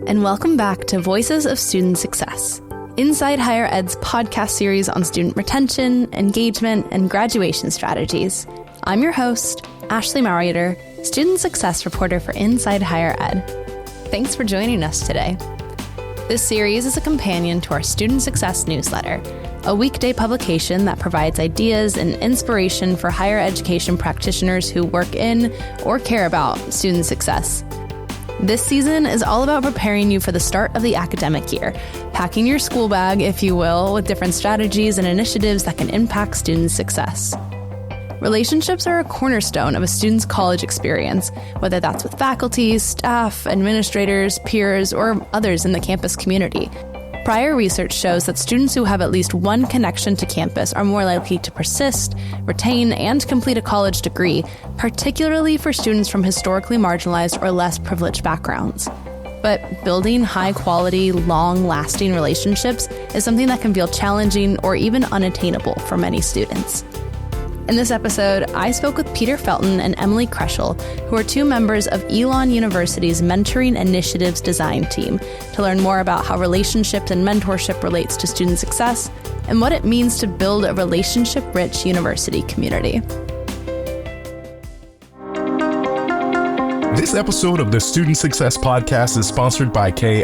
and welcome back to Voices of Student Success, Inside Higher Ed's podcast series on student retention, engagement, and graduation strategies. I'm your host, Ashley Marieter, Student Success Reporter for Inside Higher Ed. Thanks for joining us today. This series is a companion to our Student Success newsletter, a weekday publication that provides ideas and inspiration for higher education practitioners who work in or care about student success. This season is all about preparing you for the start of the academic year, packing your school bag, if you will, with different strategies and initiatives that can impact student success. Relationships are a cornerstone of a student's college experience, whether that's with faculty, staff, administrators, peers, or others in the campus community. Prior research shows that students who have at least one connection to campus are more likely to persist, retain, and complete a college degree, particularly for students from historically marginalized or less privileged backgrounds. But building high-quality, long-lasting relationships is something that can feel challenging or even unattainable for many students. In this episode, I spoke with Peter Felten and Emily Krechel, who are two members of Elon University's Mentoring Initiatives Design Team, to learn more about how relationships and mentorship relates to student success and what it means to build a relationship-rich university community. This episode of the Student Success Podcast is sponsored by KI.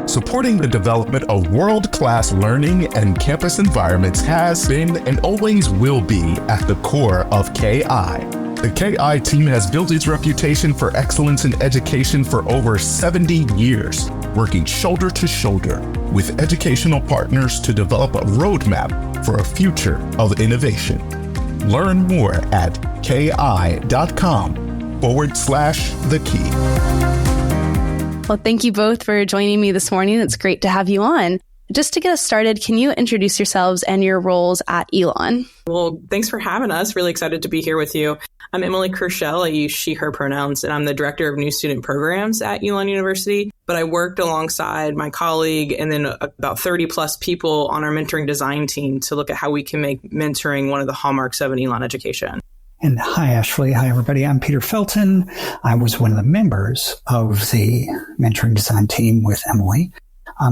Supporting the development of world-class learning and campus environments has been and always will be at the core of KI. The KI team has built its reputation for excellence in education for over 70 years, working shoulder to shoulder with educational partners to develop a roadmap for a future of innovation. Learn more at ki.com/the key. Well, thank you both for joining me this morning. It's great to have you on. Just to get us started, can you introduce yourselves and your roles at Elon? Well, thanks for having us. Really excited to be here with you. I'm Emily Krechel. I use she, her pronouns, and I'm the Director of New Student Programs at Elon University. But I worked alongside my colleague and then about 30 plus people on our mentoring design team to look at how we can make mentoring one of the hallmarks of an Elon education. And hi, Ashley. Hi, everybody. I'm Peter Felten. I was one of the members of the mentoring design team with Emily.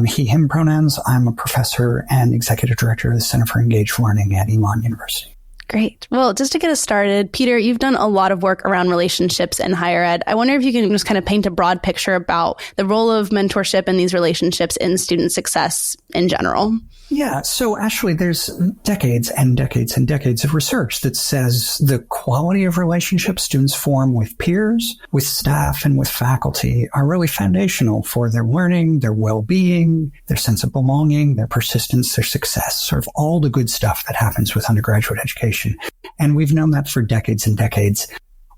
He, him pronouns. I'm a professor and executive director of the Center for Engaged Learning at Elon University. Great. Well, just to get us started, Peter, you've done a lot of work around relationships in higher ed. I wonder if you can just kind of paint a broad picture about the role of mentorship and these relationships in student success in general. Yeah. So Ashley, there's decades and decades and decades of research that says the quality of relationships students form with peers, with staff, and with faculty are really foundational for their learning, their well-being, their sense of belonging, their persistence, their success, sort of all the good stuff that happens with undergraduate education. And we've known that for decades and decades.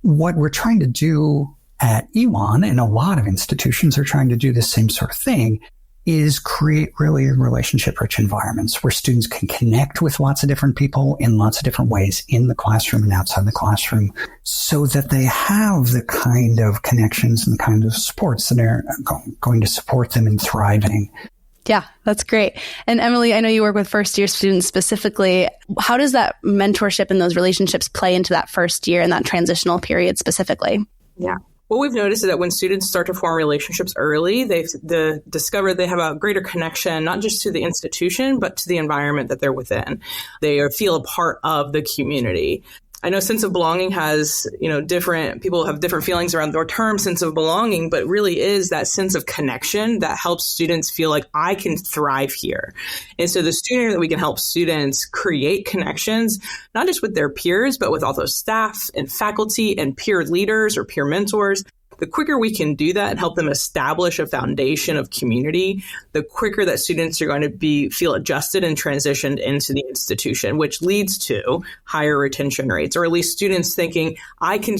What we're trying to do at Elon, and a lot of institutions are trying to do the same sort of thing, is create really relationship-rich environments where students can connect with lots of different people in lots of different ways in the classroom and outside the classroom so that they have the kind of connections and the kind of supports that are going to support them in thriving. Yeah, that's great. And Emily, I know you work with first-year students specifically. How does that mentorship and those relationships play into that first year and that transitional period specifically? Yeah. What we've noticed is that when students start to form relationships early, they've discovered they have a greater connection, not just to the institution, but to the environment that they're within. They feel a part of the community. I know sense of belonging has, different people have different feelings around their term sense of belonging, but really is that sense of connection that helps students feel like I can thrive here. And so the sooner that we can help students create connections, not just with their peers, but with all those staff and faculty and peer leaders or peer mentors, the quicker we can do that and help them establish a foundation of community, the quicker that students are going to feel adjusted and transitioned into the institution, which leads to higher retention rates, or at least students thinking, I can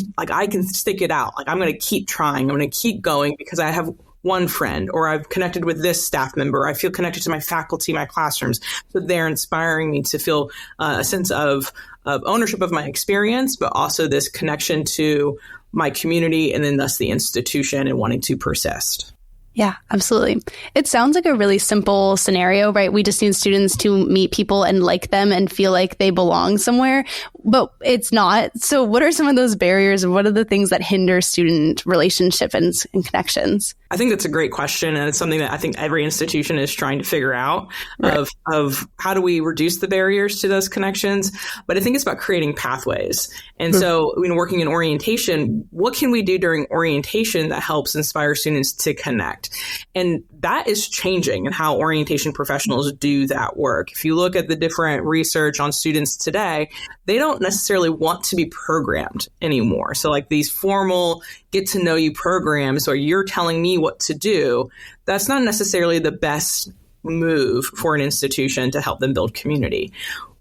stick it out. Like, I'm going to keep trying. I'm going to keep going because I have one friend, or I've connected with this staff member. I feel connected to my faculty, my classrooms. So they're inspiring me to feel a sense of ownership of my experience, but also this connection to my community and then thus the institution and wanting to persist. Yeah, absolutely. It sounds like a really simple scenario, right? We just need students to meet people and like them and feel like they belong somewhere, but it's not. So what are some of those barriers and what are the things that hinder student relationship and connections? I think that's a great question. And it's something that I think every institution is trying to figure out of how do we reduce the barriers to those connections. But I think it's about creating pathways. And so when working in orientation, what can we do during orientation that helps inspire students to connect? And that is changing in how orientation professionals do that work. If you look at the different research on students today, they don't necessarily want to be programmed anymore. So like these formal get to know you programs, or you're telling me what to do, that's not necessarily the best move for an institution to help them build community.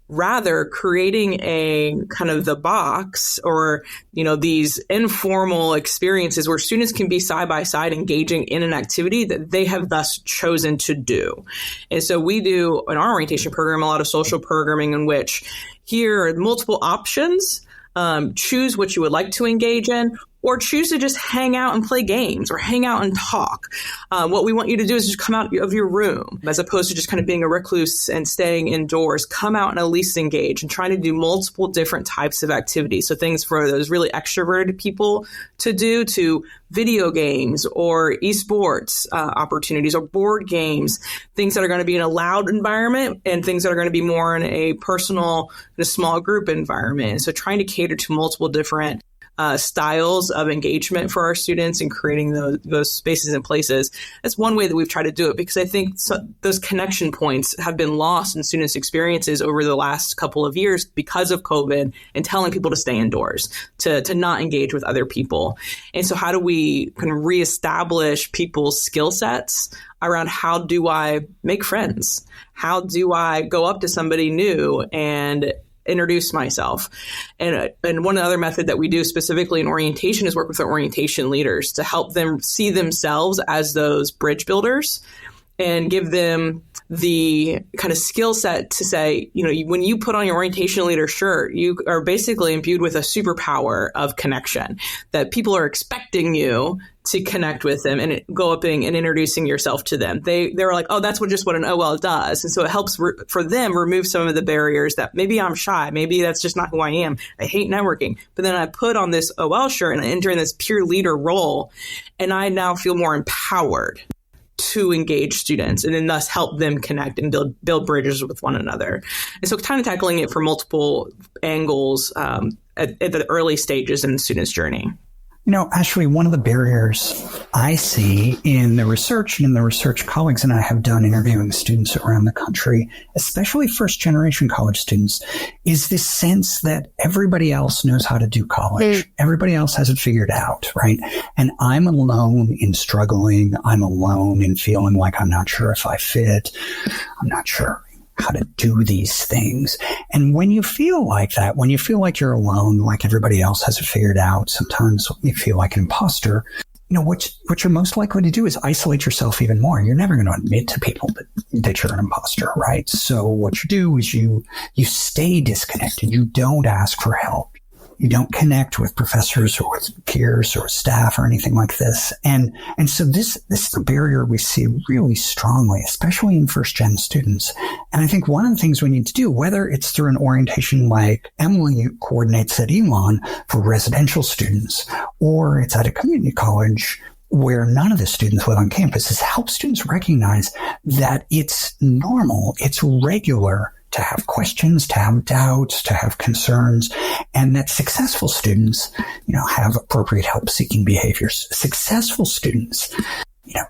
Rather, creating a kind of the box or, these informal experiences where students can be side by side engaging in an activity that they have thus chosen to do. And so we do in our orientation program, a lot of social programming in which here are multiple options. Choose what you would like to engage in, or choose to just hang out and play games or hang out and talk. What we want you to do is just come out of your room as opposed to just kind of being a recluse and staying indoors. Come out and at least engage and try to do multiple different types of activities. So things for those really extroverted people to do, to video games or esports opportunities or board games, things that are going to be in a loud environment and things that are going to be more in a personal, in a small group environment. So trying to cater to multiple different styles of engagement for our students and creating those spaces and places. That's one way that we've tried to do it, because I think those connection points have been lost in students' experiences over the last couple of years because of COVID and telling people to stay indoors, to not engage with other people. And so how do we kind of reestablish people's skill sets around how do I make friends? How do I go up to somebody new and introduce myself? And one other method that we do specifically in orientation is work with our orientation leaders to help them see themselves as those bridge builders and give them the kind of skill set to say, when you put on your orientation leader shirt, you are basically imbued with a superpower of connection, that people are expecting you to connect with them and go up and introducing yourself to them. They're like, oh, that's just what an OL does. And so it helps for them remove some of the barriers that maybe I'm shy. Maybe that's just not who I am. I hate networking. But then I put on this OL shirt and I enter in this peer leader role, and I now feel more empowered to engage students and then thus help them connect and build bridges with one another. And so kind of tackling it from multiple angles at the early stages in the student's journey. Ashley, one of the barriers I see in the research and in the research colleagues and I have done interviewing students around the country, especially first-generation college students, is this sense that everybody else knows how to do college. Everybody else has it figured out, right? And I'm alone in struggling. I'm alone in feeling like I'm not sure if I fit. I'm not sure how to do these things. And when you feel like that, when you feel like you're alone, like everybody else has it figured out, sometimes you feel like an imposter. What you're most likely to do is isolate yourself even more. You're never going to admit to people that you're an imposter, right? So what you do is you stay disconnected. You don't ask for help. You don't connect with professors or with peers or staff or anything like this. And so this is a barrier we see really strongly, especially in first-gen students. And I think one of the things we need to do, whether it's through an orientation like Emily coordinates at Elon for residential students, or it's at a community college where none of the students live on campus, is help students recognize that it's normal, it's regular to have questions, to have doubts, to have concerns, and that successful students, have appropriate help-seeking behaviors. Successful students,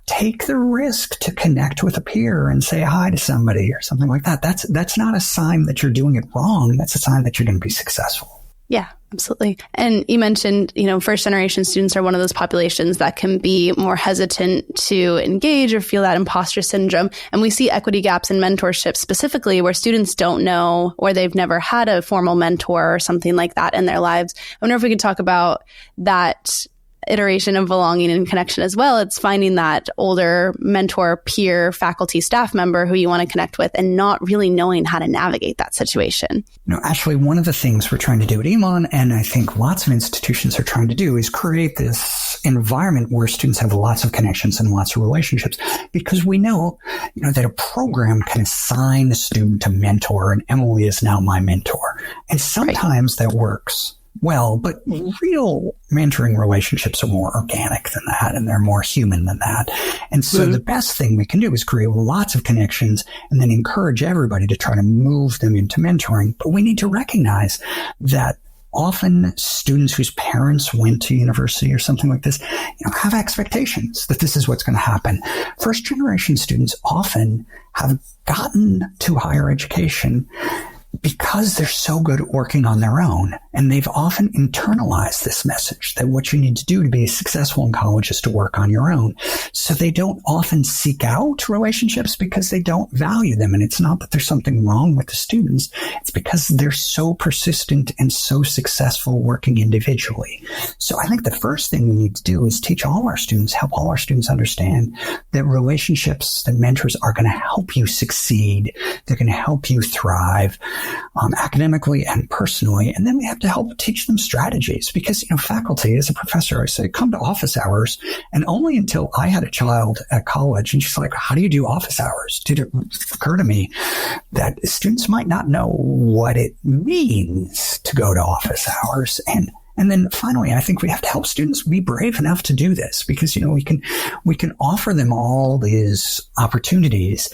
take the risk to connect with a peer and say hi to somebody or something like that. That's not a sign that you're doing it wrong. That's a sign that you're going to be successful. Yeah, absolutely. And you mentioned, first generation students are one of those populations that can be more hesitant to engage or feel that imposter syndrome. And we see equity gaps in mentorship specifically where students don't know or they've never had a formal mentor or something like that in their lives. I wonder if we could talk about that iteration of belonging and connection as well. It's finding that older mentor, peer, faculty, staff member who you want to connect with and not really knowing how to navigate that situation. Ashley, one of the things we're trying to do at Elon, and I think lots of institutions are trying to do, is create this environment where students have lots of connections and lots of relationships, because we know, that a program can assign a student a mentor, and Emily is now my mentor. And sometimes that works. well, but real mentoring relationships are more organic than that, and they're more human than that. And so the best thing we can do is create lots of connections and then encourage everybody to try to move them into mentoring. But we need to recognize that often students whose parents went to university or something like this, have expectations that this is what's going to happen. First generation students often have gotten to higher education because they're so good at working on their own. And they've often internalized this message that what you need to do to be successful in college is to work on your own. So they don't often seek out relationships because they don't value them. And it's not that there's something wrong with the students. It's because they're so persistent and so successful working individually. So I think the first thing we need to do is teach all our students, help all our students understand that relationships, that mentors are going to help you succeed. They're going to help you thrive. Academically and personally. And then we have to help teach them strategies because, faculty, as a professor, I say, come to office hours. And only until I had a child at college and she's like, how do you do office hours? Did it occur to me that students might not know what it means to go to office hours. And then finally, I think we have to help students be brave enough to do this because, we can offer them all these opportunities.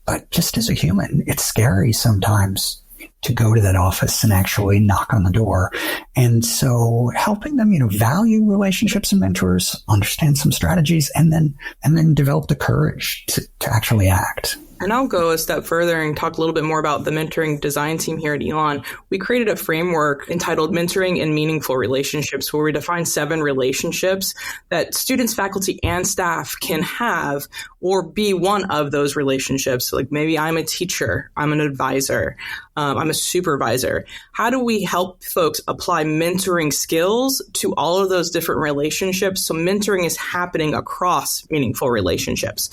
But just as a human, it's scary sometimes to go to that office and actually knock on the door. And so helping them, value relationships and mentors, understand some strategies, and then develop the courage to actually act. And I'll go a step further and talk a little bit more about the mentoring design team here at Elon. We created a framework entitled Mentoring in Meaningful Relationships, where we define 7 relationships that students, faculty, and staff can have or be one of those relationships. Like maybe I'm a teacher, I'm an advisor, I'm a supervisor. How do we help folks apply mentoring skills to all of those different relationships so mentoring is happening across meaningful relationships?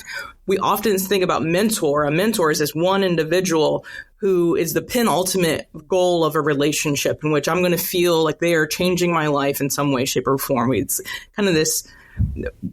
We often think about mentor. A mentor is this one individual who is the penultimate goal of a relationship in which I'm going to feel like they are changing my life in some way, shape, or form. It's kind of this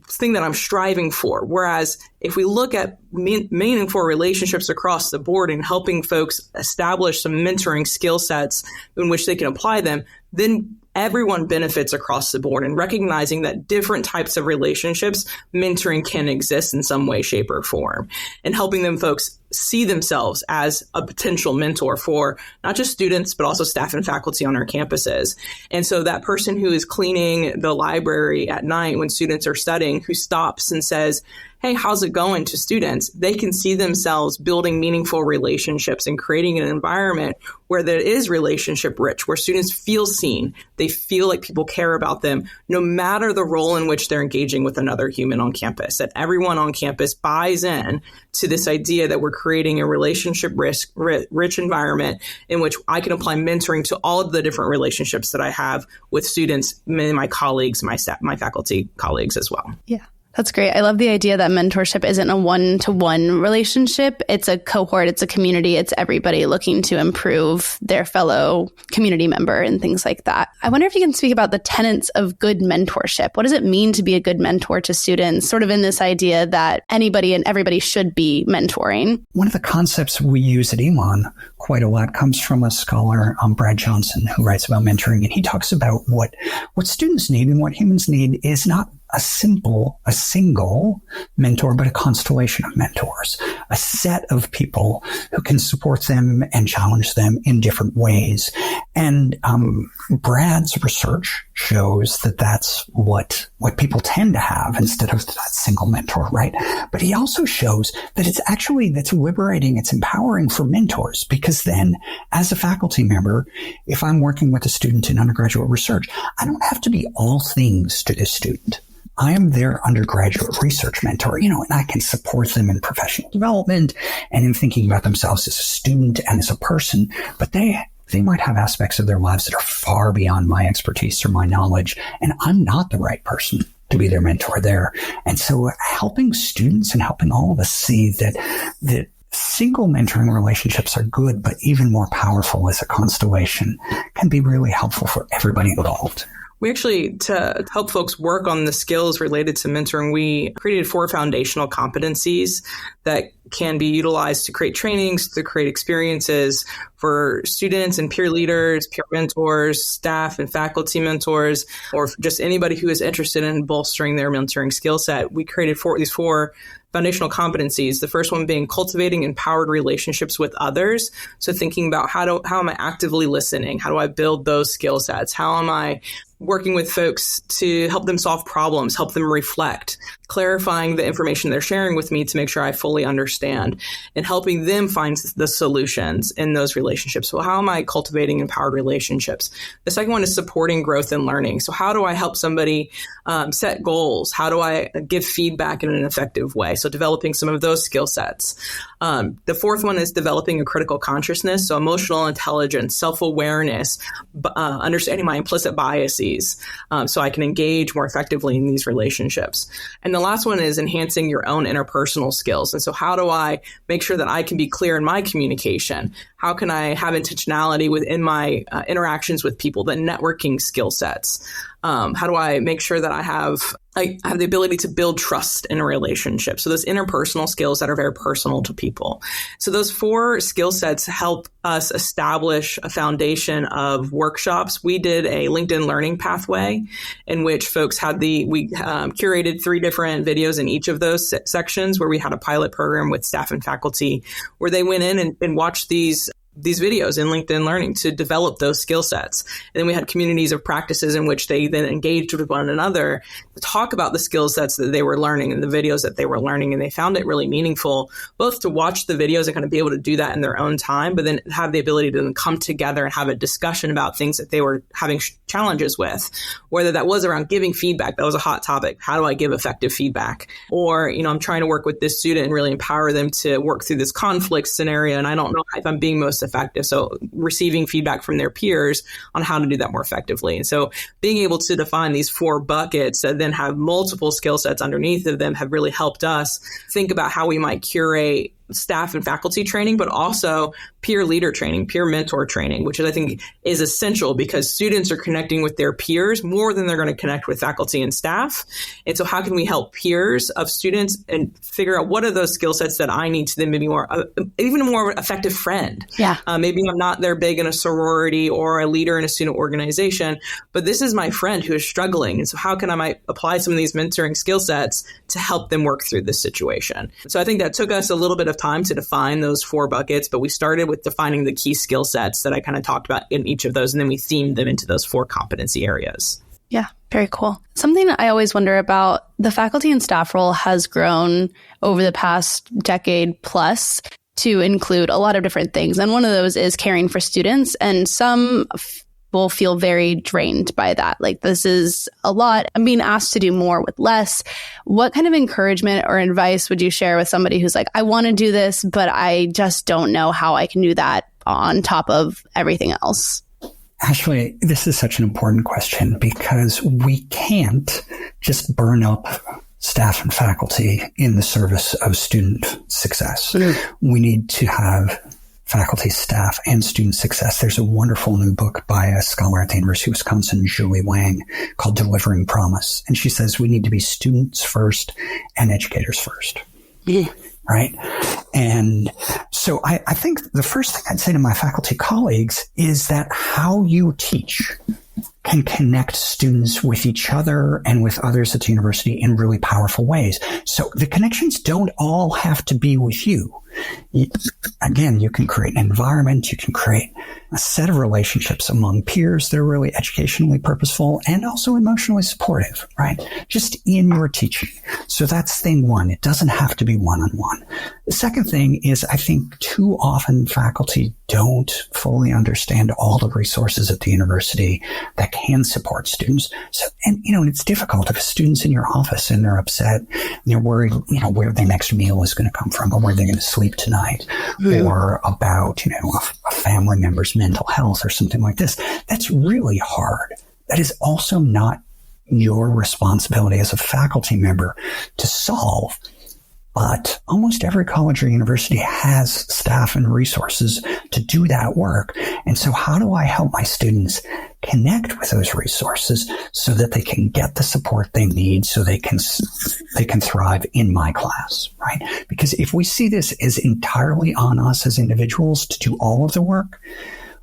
thing that I'm striving for. Whereas if we look at meaningful relationships across the board and helping folks establish some mentoring skill sets in which they can apply them, then everyone benefits across the board, and recognizing that different types of relationships, mentoring can exist in some way, shape, or form, and helping them folks see themselves as a potential mentor for not just students, but also staff and faculty on our campuses. And so that person who is cleaning the library at night when students are studying, who stops and says, hey, how's it going to students? They can see themselves building meaningful relationships and creating an environment where there is relationship rich, where students feel seen. They feel like people care about them, no matter the role in which they're engaging with another human on campus, that everyone on campus buys in to this idea that we're creating a relationship rich environment in which I can apply mentoring to all of the different relationships that I have with students, my colleagues, my staff, my faculty colleagues as well. Yeah. That's great. I love the idea that mentorship isn't a one-to-one relationship. It's a cohort. It's a community. It's everybody looking to improve their fellow community member and things like that. I wonder if you can speak about the tenets of good mentorship. What does it mean to be a good mentor to students, sort of in this idea that anybody and everybody should be mentoring? One of the concepts we use at Elon quite a lot comes from a scholar, Brad Johnson, who writes about mentoring. And he talks about what students need and what humans need is not a single mentor, but a constellation of mentors, a set of people who can support them and challenge them in different ways. And Brad's research shows that that's what people tend to have instead of that single mentor, right? But he also shows that that's liberating, it's empowering for mentors, because then as a faculty member, if I'm working with a student in undergraduate research, I don't have to be all things to this student. I am their undergraduate research mentor, and I can support them in professional development and in thinking about themselves as a student and as a person, but they might have aspects of their lives that are far beyond my expertise or my knowledge, and I'm not the right person to be their mentor there. And so helping students and helping all of us see that single mentoring relationships are good, but even more powerful as a constellation can be really helpful for everybody involved. We actually, to help folks work on the skills related to mentoring, we created 4 foundational competencies that can be utilized to create trainings, to create experiences for students and peer leaders, peer mentors, staff and faculty mentors, or just anybody who is interested in bolstering their mentoring skill set. We created these four foundational competencies. The first one being cultivating empowered relationships with others. So thinking about how am I actively listening? How do I build those skill sets? How am I working with folks to help them solve problems, help them reflect, clarifying the information they're sharing with me to make sure I fully understand, and helping them find the solutions in those relationships. So how am I cultivating empowered relationships? The second one is supporting growth and learning. So how do I help somebody set goals? How do I give feedback in an effective way? So developing some of those skill sets. The fourth one is developing a critical consciousness. So emotional intelligence, self-awareness, understanding my implicit biases, so I can engage more effectively in these relationships. And the last one is enhancing your own interpersonal skills. And so how do I make sure that I can be clear in my communication? How can I have intentionality within my interactions with people, the networking skill sets? How do I make sure that I have the ability to build trust in a relationship? So those interpersonal skills that are very personal to people. So those 4 skill sets help us establish a foundation of workshops. We did a LinkedIn learning pathway in which folks had we curated 3 different videos in each of those sections where we had a pilot program with staff and faculty where they went in and watched these videos in LinkedIn Learning to develop those skill sets. And then we had communities of practices in which they then engaged with one another to talk about the skill sets that they were learning and the videos that they were learning. And they found it really meaningful, both to watch the videos and kind of be able to do that in their own time, but then have the ability to then come together and have a discussion about things that they were having challenges with, whether that was around giving feedback. That was a hot topic. How do I give effective feedback? Or, I'm trying to work with this student and really empower them to work through this conflict scenario. And I don't know if I'm being most effective. So receiving feedback from their peers on how to do that more effectively. And so being able to define these 4 buckets that then have multiple skill sets underneath of them have really helped us think about how we might curate staff and faculty training, but also peer leader training, peer mentor training, which I think is essential because students are connecting with their peers more than they're going to connect with faculty and staff. And so how can we help peers of students and figure out what are those skill sets that I need to then be more, even a more effective friend? Yeah. Maybe I'm not there big in a sorority or a leader in a student organization, but this is my friend who is struggling. And so how can I might apply some of these mentoring skill sets to help them work through this situation? So I think that took us a little bit of time to define those 4 buckets, but we started with defining the key skill sets that I kind of talked about in each of those, and then we themed them into those 4 competency areas. Yeah, very cool. Something I always wonder about, the faculty and staff role has grown over the past decade plus to include a lot of different things. And one of those is caring for students, and some will feel very drained by that. Like, this is a lot. I'm being asked to do more with less. What kind of encouragement or advice would you share with somebody who's like, I want to do this, but I just don't know how I can do that on top of everything else? Ashley, this is such an important question because we can't just burn up staff and faculty in the service of student success. We need to have faculty, staff, and student success. There's a wonderful new book by a scholar at the University of Wisconsin, Julie Wang, called Delivering Promise. And she says we need to be students first and educators first. Yeah. Right? And so I think the first thing I'd say to my faculty colleagues is that how you teach can connect students with each other and with others at the university in really powerful ways. So the connections don't all have to be with you. Again, you can create an environment, you can create a set of relationships among peers that are really educationally purposeful and also emotionally supportive, right? Just in your teaching. So that's thing 1. It doesn't have to be one-on-one. The second thing is I think too often faculty don't fully understand all the resources at the university that can support students. So, and it's difficult if a student's in your office and they're upset and they're worried, where their next meal is going to come from or where they're going to sleep tonight, or about, a family member's mental health or something like this. That's really hard. That is also not your responsibility as a faculty member to solve. But almost every college or university has staff and resources to do that work. And so how do I help my students connect with those resources so that they can get the support they need so they can thrive in my class, right? Because if we see this as entirely on us as individuals to do all of the work,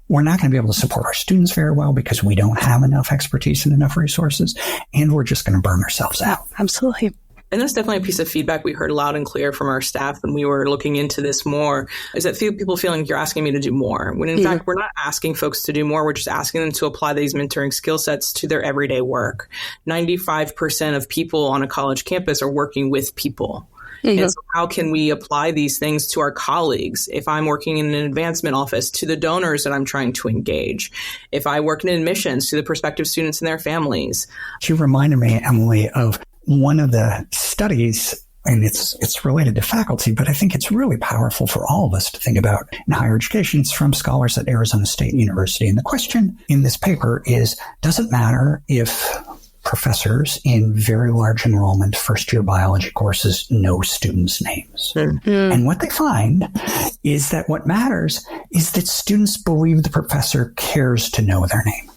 we're not going to be able to support our students very well because we don't have enough expertise and enough resources, and we're just going to burn ourselves out. Absolutely. And that's definitely a piece of feedback we heard loud and clear from our staff when we were looking into this more, is that people feeling you're asking me to do more. When in fact, we're not asking folks to do more. We're just asking them to apply these mentoring skill sets to their everyday work. 95% of people on a college campus are working with people. And so how can we apply these things to our colleagues? If I'm working in an advancement office, to the donors that I'm trying to engage. If I work in admissions, to the prospective students and their families. She reminded me, Emily, of one of the studies, and it's related to faculty, but I think it's really powerful for all of us to think about in higher education. It's from scholars at Arizona State University. And the question in this paper is, does it matter if professors in very large enrollment first-year biology courses know students' names? And what they find is that what matters is that students believe the professor cares to know their name.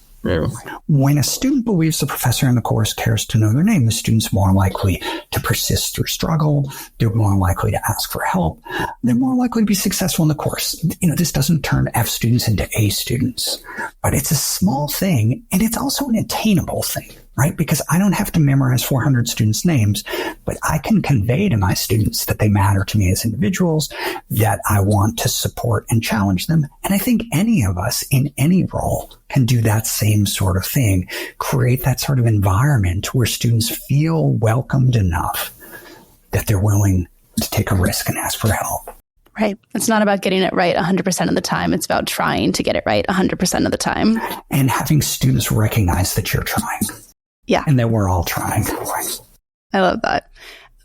When a student believes the professor in the course cares to know their name, the student's more likely to persist through struggle. They're more likely to ask for help. They're more likely to be successful in the course. This doesn't turn F students into A students, but it's a small thing, and it's also an attainable thing, right? Because I don't have to memorize 400 students' names, but I can convey to my students that they matter to me as individuals, that I want to support and challenge them. And I think any of us in any role can do that same sort of thing, create that sort of environment where students feel welcomed enough that they're willing to take a risk and ask for help. Right. It's not about getting it right 100% of the time. It's about trying to get it right 100% of the time. And having students recognize that you're trying. Yeah. And that we're all trying. I love that.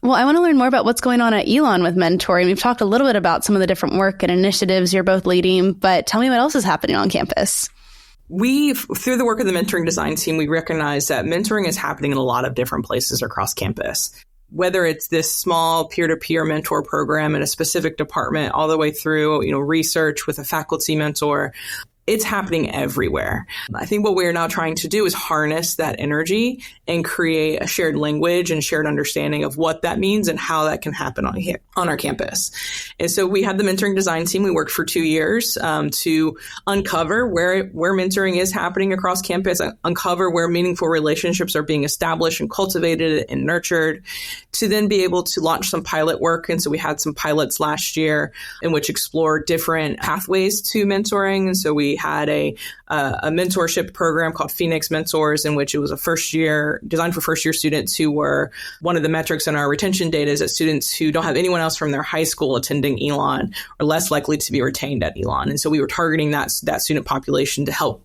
Well, I want to learn more about what's going on at Elon with mentoring. We've talked a little bit about some of the different work and initiatives you're both leading, but tell me what else is happening on campus. Through the work of the mentoring design team, we recognize that mentoring is happening in a lot of different places across campus. Whether it's this small peer-to-peer mentor program in a specific department, all the way through, research with a faculty mentor, it's happening everywhere. I think what we're now trying to do is harness that energy and create a shared language and shared understanding of what that means and how that can happen on our campus. And so we had the mentoring design team. We worked for 2 years to uncover where mentoring is happening across campus, uncover where meaningful relationships are being established and cultivated and nurtured, to then be able to launch some pilot work. And so we had some pilots last year in which explored different pathways to mentoring. And so we had a mentorship program called Phoenix Mentors, in which it was designed for first year students who were, one of the metrics in our retention data is that students who don't have anyone else from their high school attending Elon are less likely to be retained at Elon. And so we were targeting that student population to help,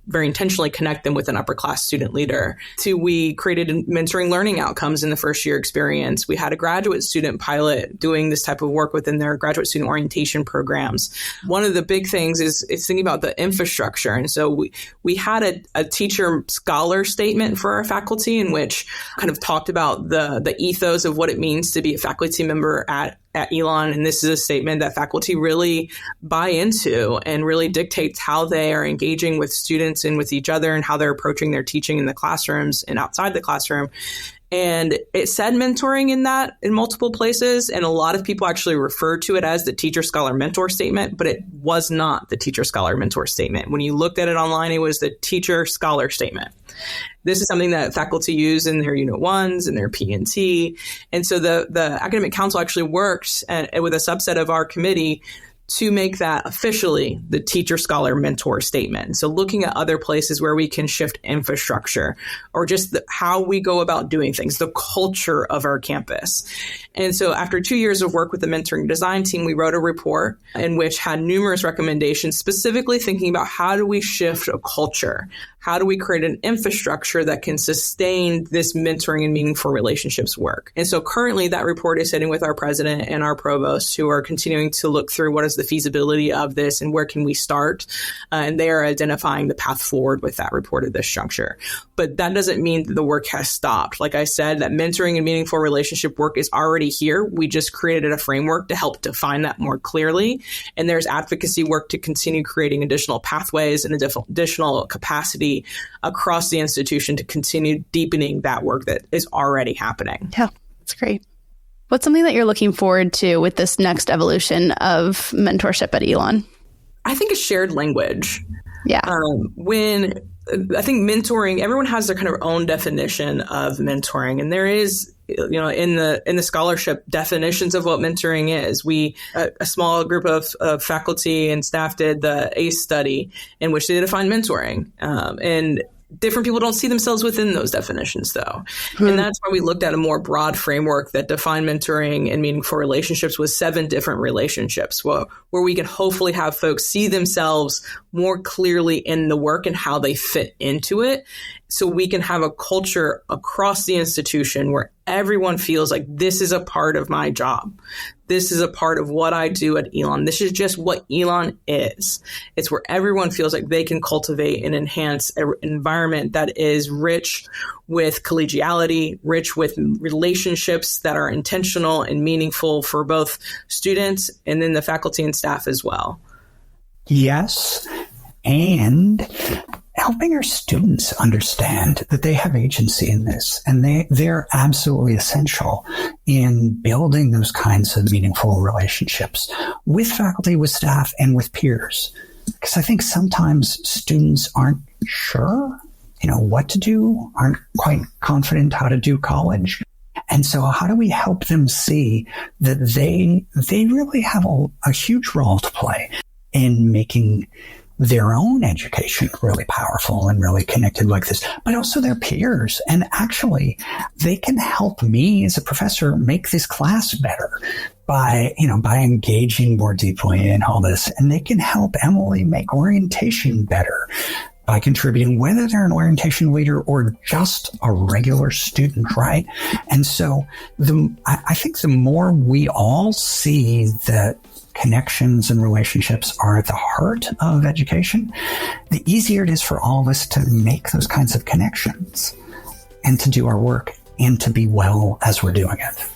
very intentionally connect them with an upper class student leader. We created mentoring learning outcomes in the first year experience. We had a graduate student pilot doing this type of work within their graduate student orientation programs. One of the big things is thinking about the infrastructure. And so we had a teacher scholar statement for our faculty in which kind of talked about the ethos of what it means to be a faculty member at Elon. And this is a statement that faculty really buy into and really dictates how they are engaging with students and with each other and how they're approaching their teaching in the classrooms and outside the classroom. And it said mentoring in multiple places. And a lot of people actually refer to it as the teacher scholar mentor statement, but it was not the teacher scholar mentor statement. When you looked at it online, it was the teacher scholar statement. This is something that faculty use in their Unit 1s and their P&T. And so the academic council actually worked with a subset of our committee to make that officially the teacher scholar mentor statement. So looking at other places where we can shift infrastructure or just how we go about doing things, the culture of our campus. And so after 2 years of work with the mentoring design team, we wrote a report in which had numerous recommendations, specifically thinking about how do we shift a culture? How do we create an infrastructure that can sustain this mentoring and meaningful relationships work? And so currently that report is sitting with our president and our provost, who are continuing to look through what does the feasibility of this and where can we start. And they are identifying the path forward with that report at this juncture. But that doesn't mean that the work has stopped. Like I said, that mentoring and meaningful relationship work is already here. We just created a framework to help define that more clearly. And there's advocacy work to continue creating additional pathways and additional capacity across the institution to continue deepening that work that is already happening. Yeah, that's great. What's something that you're looking forward to with this next evolution of mentorship at Elon? I think a shared language. Yeah. When I think mentoring, everyone has their kind of own definition of mentoring, and there is, in the scholarship definitions of what mentoring is. A small group of faculty and staff did the ACE study in which they defined mentoring, and different people don't see themselves within those definitions, though. And that's why we looked at a more broad framework that defined mentoring and meaningful relationships with 7 different relationships, where we can hopefully have folks see themselves more clearly in the work and how they fit into it. So we can have a culture across the institution where everyone feels like this is a part of my job. This is a part of what I do at Elon. This is just what Elon is. It's where everyone feels like they can cultivate and enhance an environment that is rich with collegiality, rich with relationships that are intentional and meaningful for both students and then the faculty and staff as well. Yes. And helping our students understand that they have agency in this, and they're absolutely essential in building those kinds of meaningful relationships with faculty, with staff, and with peers. Because I think sometimes students aren't sure, what to do, aren't quite confident how to do college. And so how do we help them see that they really have a huge role to play in making their own education really powerful and really connected like this, but also their peers. And actually, they can help me as a professor make this class better by engaging more deeply in all this. And they can help Emily make orientation better by contributing, whether they're an orientation leader or just a regular student, right? And so I think the more we all see that connections and relationships are at the heart of education, the easier it is for all of us to make those kinds of connections and to do our work and to be well as we're doing it.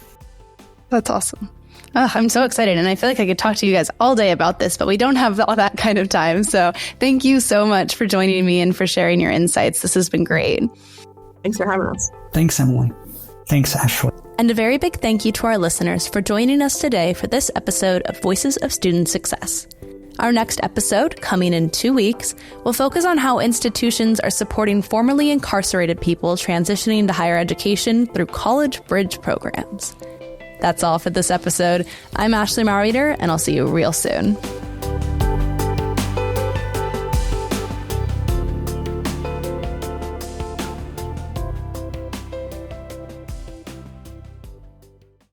That's awesome. Oh, I'm so excited. And I feel like I could talk to you guys all day about this, but we don't have all that kind of time. So thank you so much for joining me and for sharing your insights. This has been great. Thanks for having us. Thanks, Emily. Thanks, Ashley. And a very big thank you to our listeners for joining us today for this episode of Voices of Student Success. Our next episode, coming in 2 weeks, will focus on how institutions are supporting formerly incarcerated people transitioning to higher education through college bridge programs. That's all for this episode. I'm Ashley Marreiter, and I'll see you real soon.